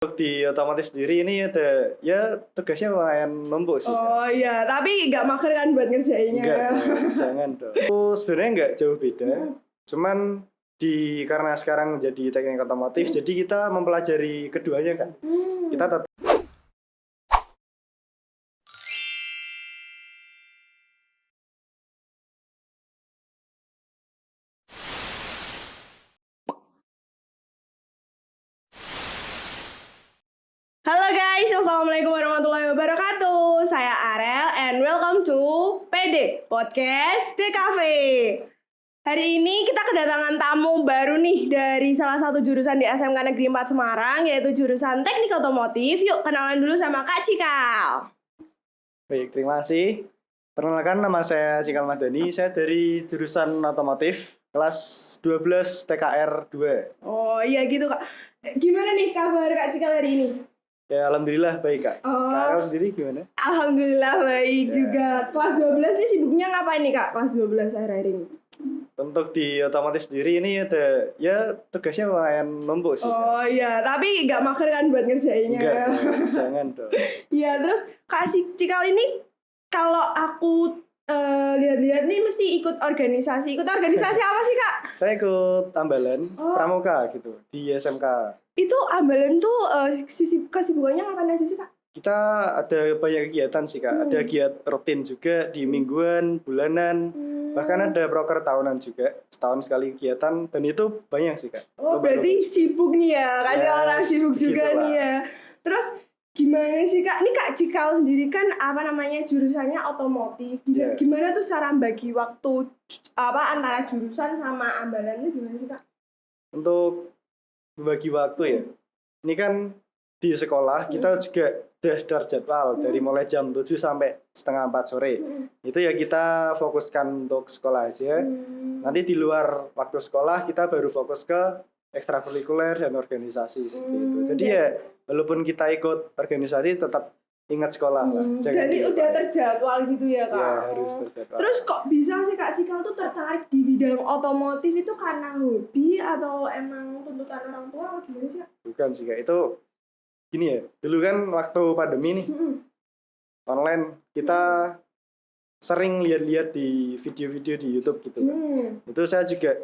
Di otomotif sendiri ini ada ya tugasnya lumayan numpuk sih. Oh iya, tapi nggak mager kan buat ngerjainnya? Enggak dong, jangan dong. Itu sebenarnya nggak jauh beda. Cuman karena sekarang jadi teknik otomotif, jadi kita mempelajari keduanya kan. Kita tetap Halo guys, assalamualaikum warahmatullahi wabarakatuh. Saya Arel and welcome to PD Podcast The Cafe. Hari ini kita kedatangan tamu baru nih dari salah satu jurusan di SMK Negeri 4 Semarang, yaitu jurusan Teknik Otomotif. Yuk kenalan dulu sama Kak Cikal. baik, terima kasih. Perkenalkan, nama saya Cikal Madani. Saya dari jurusan otomotif kelas 12 TKR 2. Oh iya gitu Kak. Gimana nih kabar Kak Cikal hari ini? Ya, alhamdulillah baik, Kak. Oh. Kakak sendiri gimana? Alhamdulillah baik juga. Kelas 12 nih sibuknya ngapain nih Kak? Kelas 12 akhir-akhir ini. Untuk di otomotif sendiri ini ada ya tugasnya lumayan numpuk sih. Oh iya, tapi nggak mager kan buat ngerjainnya? Enggak dong, jangan dong. Iya, terus Kak Cikal ini kalau aku lihat-lihat nih mesti ikut organisasi. Ikut organisasi apa sih Kak? Saya ikut tambalan pramuka gitu di SMK. Itu ambalan tuh kesibukannya ngapain aja sih Kak? Kita ada banyak kegiatan sih, Kak. Ada kegiatan rutin juga di mingguan, bulanan, bahkan ada proker tahunan juga. Setahun sekali kegiatan, dan itu banyak sih, Kak. Oh, berarti sibuk nih ya. Kan Ya, orang sibuk juga begitulah. nih ya. Terus gimana sih Kak? Ini Kak Cikal sendiri kan jurusannya otomotif. Ya. Gimana tuh cara bagi waktu antara jurusan sama ambalannya gimana sih Kak? Untuk membagi waktu ya, ini kan di sekolah kita juga sudah jadwal dari mulai jam 7 sampai setengah 4 sore. Itu ya kita fokuskan untuk sekolah aja. Nanti di luar waktu sekolah kita baru fokus ke ekstrakurikuler dan organisasi seperti itu. Jadi ya walaupun kita ikut organisasi tetap ingat sekolah lah. Jangan Jadi dilupain. udah terjadwal gitu ya Kak? Ya, harus terjadwal. Terus kok bisa sih Kak Cikal tuh tertarik di bidang otomotif itu karena hobi atau emang tuntutan orang tua atau gimana sih Kak? Bukan sih, Kak. Itu gini ya, dulu kan waktu pandemi nih online kita sering lihat-lihat di video-video di YouTube gitu kan. Itu saya juga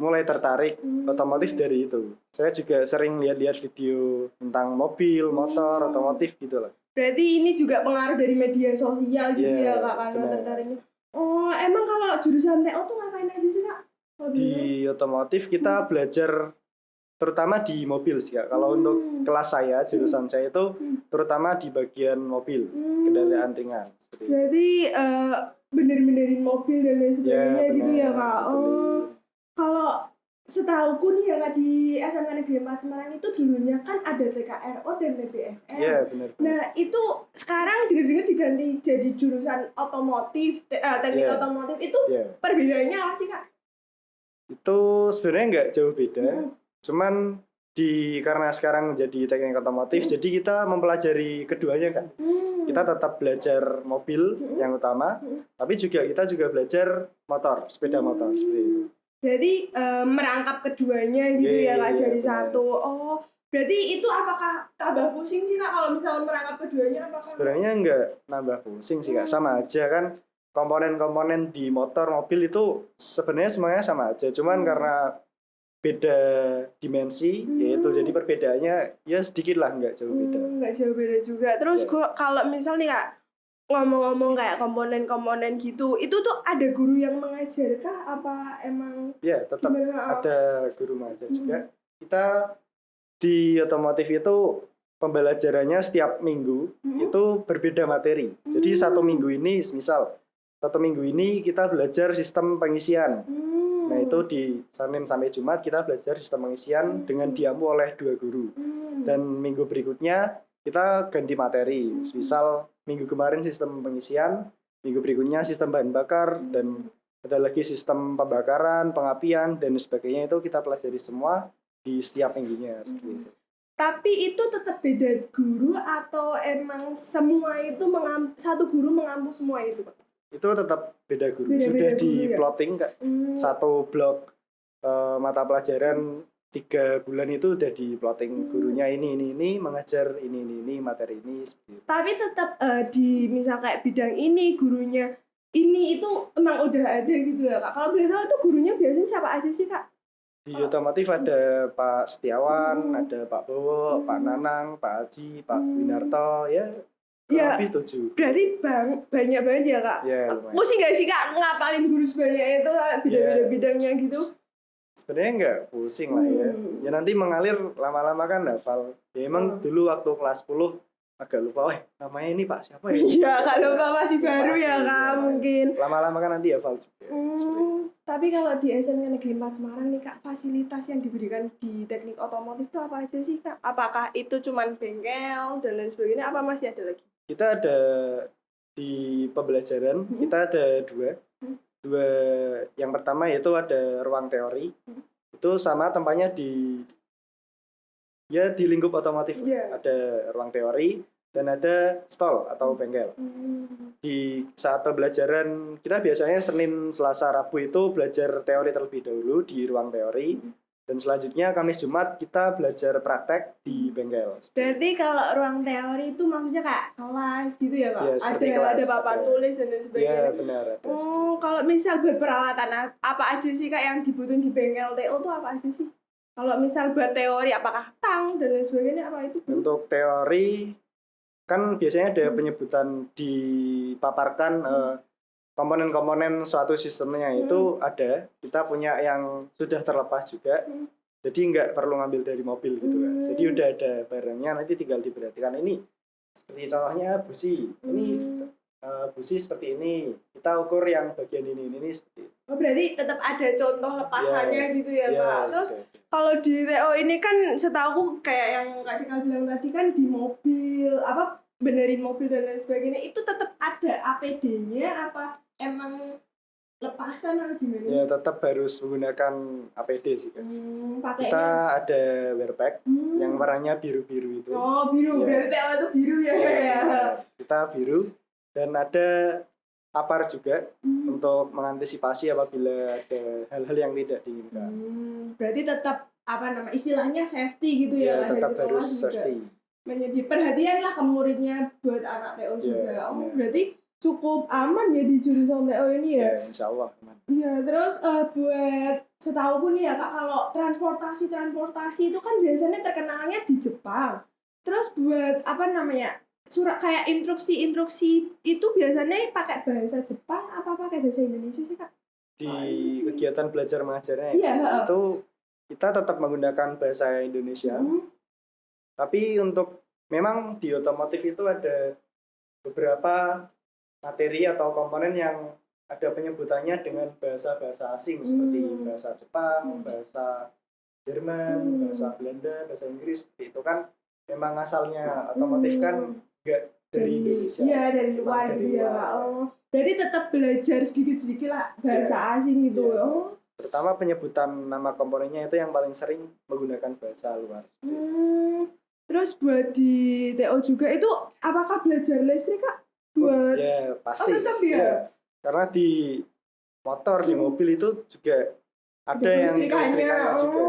mulai tertarik otomotif dari itu. Saya juga sering lihat-lihat video tentang mobil, motor, otomotif gitu lah. Berarti ini juga pengaruh dari media sosial gitu Iya, ya Kak karena benar. tertariknya. Oh, emang kalau jurusan TO tuh ngapain aja sih Kak? Di otomotif kita belajar terutama di mobil sih, Kak. Kalau untuk kelas saya, jurusan saya itu terutama di bagian mobil, kendaraan ringan seperti itu. Berarti bener-benerin mobil dan lain sebagainya Ya, gitu ya benar, Kak. betul. Oh, kalau setauku nih ya Kak di SMK Negeri 4 Semarang itu dulunya kan ada TKRO dan TBSM. Iya, benar. Nah itu sekarang dengar-dengar diganti jadi jurusan otomotif, teknik Iya. otomotif itu Iya. perbedaannya apa sih Kak? Itu sebenarnya nggak jauh beda. Cuman karena sekarang jadi teknik otomotif, jadi kita mempelajari keduanya kan. Kita tetap belajar mobil yang utama, tapi kita juga belajar motor, sepeda motor seperti itu. Berarti merangkap keduanya gitu Iya, ya Kak iya, jadi benar. satu. Oh, berarti itu apakah tambah pusing sih Kak kalau misalnya merangkap keduanya apakah? Sebenarnya nggak nambah pusing sih, Kak. Sama aja kan, komponen-komponen di motor, mobil itu sebenarnya semuanya sama aja. Cuman karena beda dimensi, yaitu jadi perbedaannya ya sedikit lah, nggak jauh beda. Nggak jauh beda juga. Terus Ya. kalau misal nih Kak ngomong-ngomong kayak komponen-komponen gitu, itu tuh ada guru yang mengajarkah apa emang Ya, tetap gimana? ada guru mengajar juga. Kita di otomotif itu pembelajarannya setiap minggu itu berbeda materi. Jadi satu minggu ini kita belajar sistem pengisian. Nah, itu di Senin sampai Jumat kita belajar sistem pengisian dengan diampu oleh 2 guru. Dan minggu berikutnya kita ganti materi. Misal minggu kemarin sistem pengisian, minggu berikutnya sistem bahan bakar, dan ada lagi sistem pembakaran, pengapian, dan sebagainya. Itu kita pelajari semua di setiap minggunya seperti itu. Tapi itu tetap beda guru atau emang semua itu satu guru mengampu semua itu Pak? Itu tetap beda guru. Beda-beda Sudah guru di ya? plotting, Kak. Satu blok mata pelajaran 3 bulan itu udah di plotting gurunya ini mengajar ini materi ini seperti itu. Tapi tetap di misal kayak bidang ini gurunya ini itu emang udah ada gitu ya Kak. Kalau boleh tahu itu gurunya biasanya siapa aja sih Kak? Di otomotif ada Pak Setiawan, ada Pak Bowo, Pak Nanang, Pak Haji, Pak Winarto, ya Ya, lebih 7. berarti banyak banget ya Kak. Ya, lumayan. Pusing gak sih Kak ngapalin guru sebanyak itu bidang-bidangnya gitu? Sebenarnya nggak pusing lah ya. Ya nanti mengalir lama-lama kan hafal. Ya emang dulu waktu kelas 10 agak lupa, namanya ini Pak siapa ya? Iya, kalau Kak masih baru ya Kak mungkin. Lama-lama kan nanti hafal juga. Tapi kalau di SMK Negeri 4 Semarang nih Kak, fasilitas yang diberikan di teknik otomotif itu apa aja sih Kak? Apakah itu cuman bengkel dan lain sebagainya, apa masih ada lagi? Kita ada di pembelajaran, kita ada dua. Yang pertama yaitu ada ruang teori. Itu sama tempatnya di lingkup otomotif. Ada ruang teori dan ada stall atau bengkel. Di saat pembelajaran kita biasanya Senin, Selasa, Rabu itu belajar teori terlebih dahulu di ruang teori. Dan selanjutnya Kamis Jumat kita belajar praktek di bengkel. Berarti kalau ruang teori itu maksudnya kayak kelas gitu ya Pak? Ya, ada papan tulis dan lain sebagainya. Ya benar. Kalau misal buat peralatan apa aja sih Kak yang dibutuhin di bengkel TO itu apa aja sih? Kalau misal buat teori apakah tang dan lain sebagainya apa itu? Untuk teori kan biasanya ada penyebutan dipaparkan komponen-komponen suatu sistemnya itu ada. Kita punya yang sudah terlepas juga. Jadi nggak perlu ngambil dari mobil gitu kan. Jadi udah ada barangnya, nanti tinggal diperhatikan ini. Seperti contohnya busi. Ini busi seperti ini. Kita ukur yang bagian ini seperti itu. Oh, berarti tetap ada contoh lepasannya gitu ya Pak. Terus kalau di TO ini kan setahu kayak yang Kak Cikal bilang tadi kan di mobil benerin mobil dan lain sebagainya itu tetap ada APD-nya apa emang lepasan atau gimana? Ya tetap harus menggunakan APD sih kan. Kita ada wear pack yang warnanya biru-biru itu. Oh biru, berarti TO itu biru ya. Kita biru dan ada APAR juga untuk mengantisipasi apabila ada hal-hal yang tidak diinginkan. Berarti tetap istilahnya safety gitu ya tetap harus safety. Menjadi perhatian lah ke muridnya buat anak TO juga. Berarti cukup aman ya di jurusan TO ini ya? Insya Allah aman. Iya, terus buat setahu pun ya Kak, kalau transportasi itu kan biasanya terkenalnya di Jepang. Terus buat surat kayak instruksi itu biasanya pakai bahasa Jepang apa pakai bahasa Indonesia sih Kak? Di kegiatan belajar mengajarnya itu kita tetap menggunakan bahasa Indonesia. Tapi untuk memang di otomotif itu ada beberapa materi atau komponen yang ada penyebutannya dengan bahasa-bahasa asing seperti bahasa Jepang, bahasa Jerman, bahasa Belanda, bahasa Inggris. Itu kan memang asalnya otomotif kan enggak dari Indonesia. Iya, dari luar gitu ya Pak. Berarti tetap belajar sedikit-sedikit lah bahasa asing gitu. Terutama penyebutan nama komponennya itu yang paling sering menggunakan bahasa luar. Terus buat di TO juga itu apakah belajar listrik Kak? Ya pasti. Tetap ya? Karena di motor, di mobil itu juga ada yang listrikannya juga.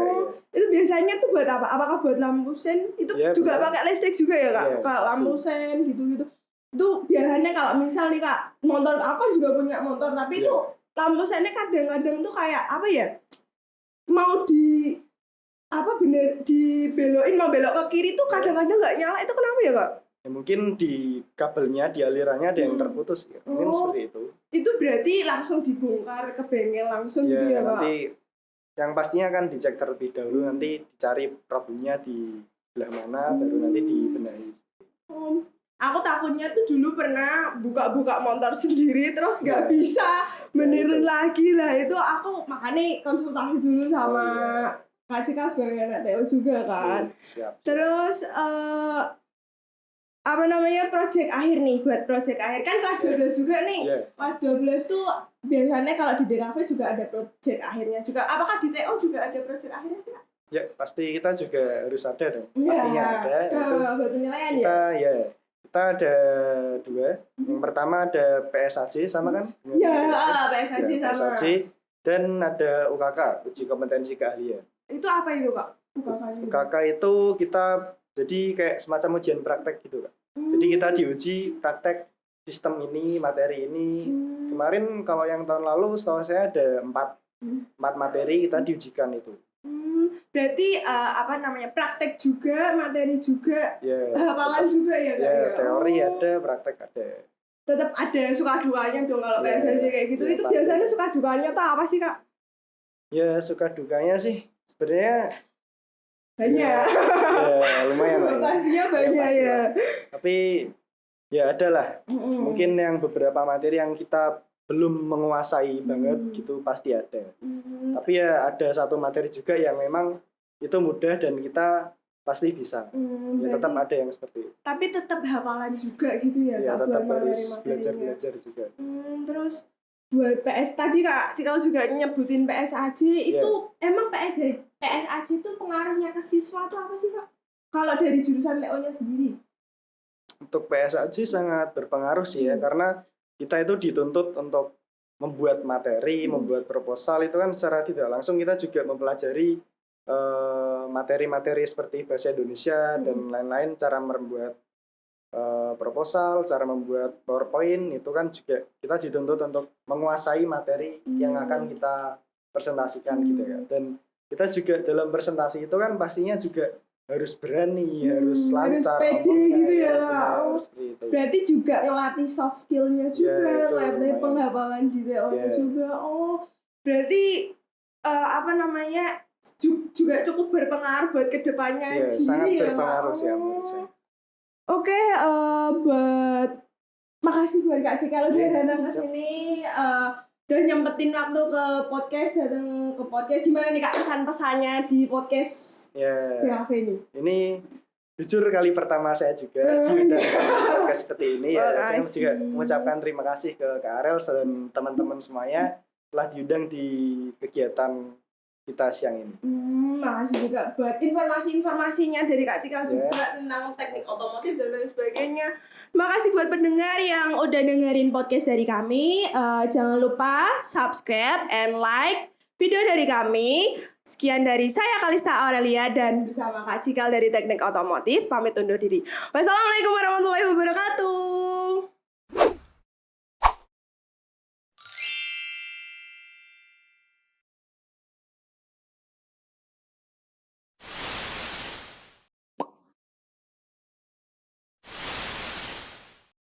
Itu biasanya tuh buat apa? Apakah buat lampu sen? Itu juga pakai listrik juga ya Kak? Kayak lampu sen gitu-gitu. Itu biasanya kalau misal nih Kak, motor aku kan juga punya motor, tapi itu lampu sennya kadang-kadang tuh kayak mau dibelokin, mau belok ke kiri tuh kadang-kadang nggak nyala. Itu kenapa ya Kak? Ya, mungkin di kabelnya, di alirannya ada yang terputus. Mungkin seperti itu. Itu berarti langsung dibongkar ke bengkel langsung gitu ya Kak? Nanti yang pastinya kan dicek terlebih dahulu, nanti dicari problemnya di sebelah mana, baru nanti dibenahi. Aku takutnya tuh dulu pernah buka-buka motor sendiri terus nggak bisa benerin lagi lah. Itu aku makanya konsultasi dulu sama Kak Cika sebagai anak TO juga kan. Terus project akhir nih, buat project akhir kan kelas 12 juga nih. Kelas 12 tuh biasanya kalau di DKV juga ada project akhirnya juga. Apakah di TO juga ada project akhirnya sih Kak? Ya pasti kita juga harus ada dong. Pastinya ada. Buat penilaian kita ada 2. Yang pertama ada PSAJ sama kan? PSAJ sama. PSAJ dan ada UKK, uji kompetensi keahlian. Itu apa itu Kak? UKK itu kita jadi kayak semacam ujian praktek gitu Kak. Jadi kita diuji praktek sistem ini, materi ini. Kemarin kalau yang tahun lalu setahu saya ada 4 materi kita diujikan itu. Berarti apa namanya, praktek juga, materi juga, Ya, hafalan juga ya Kak? ya, teori ada, praktek ada. Tetap ada suka dukanya dong kalau Ya, PSSI kayak gitu. ya, Itu pasti. biasanya suka dukanya tuh apa sih Kak? Ya suka dukanya sih sebenarnya Banyak. ya lumayan lah ya. Pastinya banyak pasti ya. lah. Tapi ya ada lah. Mungkin yang beberapa materi yang kita belum menguasai banget gitu pasti ada. Tapi ya ada satu materi juga yang memang itu mudah dan kita pasti bisa. Ya tetap ada yang seperti itu. Tapi tetap hafalan juga gitu ya Ya Kak, tetap buat harus materi-materinya. belajar juga. Terus buat PS tadi Kak Cikal juga nyebutin PSAJ itu emang PSAJ itu pengaruhnya ke siswa tuh apa sih Kak? Kalau dari jurusan Leo-nya sendiri? Untuk PSAJ sangat berpengaruh sih ya karena kita itu dituntut untuk membuat materi, membuat proposal itu kan secara tidak langsung kita juga mempelajari materi-materi seperti bahasa Indonesia dan lain-lain, cara membuat proposal, cara membuat PowerPoint itu kan juga kita dituntut untuk menguasai materi yang akan kita presentasikan gitu ya. Dan kita juga dalam presentasi itu kan pastinya juga harus berani, harus lancar, pede ngomongnya, gitu ya, benar, Kak. seperti itu. Berarti juga ngelatih soft skill-nya juga, itu ngelatih lumayan. penghafalan di TO-nya juga. Oh, berarti apa namanya juga cukup berpengaruh buat kedepannya sangat sendiri ya. berpengaruh sih menurut saya. Oke, makasih buat Kak Cikal udah datang ke sini, udah nyempetin waktu ke podcast, datang ke podcast. Gimana nih Kak pesan-pesannya di podcast DKV ini? Ini jujur kali pertama saya juga diundang ke podcast seperti ini ya. Saya juga mengucapkan terima kasih ke Kak Arel dan teman-teman semuanya telah diundang di kegiatan kita siang ini. Makasih juga buat informasi-informasinya dari Kak Cikal juga tentang teknik otomotif dan lain sebagainya. Makasih buat pendengar yang udah dengerin podcast dari kami. Jangan lupa subscribe and like video dari kami. Sekian dari saya Kalista Aurelia dan bersama Kak Cikal dari Teknik Otomotif. Pamit undur diri. Wassalamualaikum warahmatullahi wabarakatuh.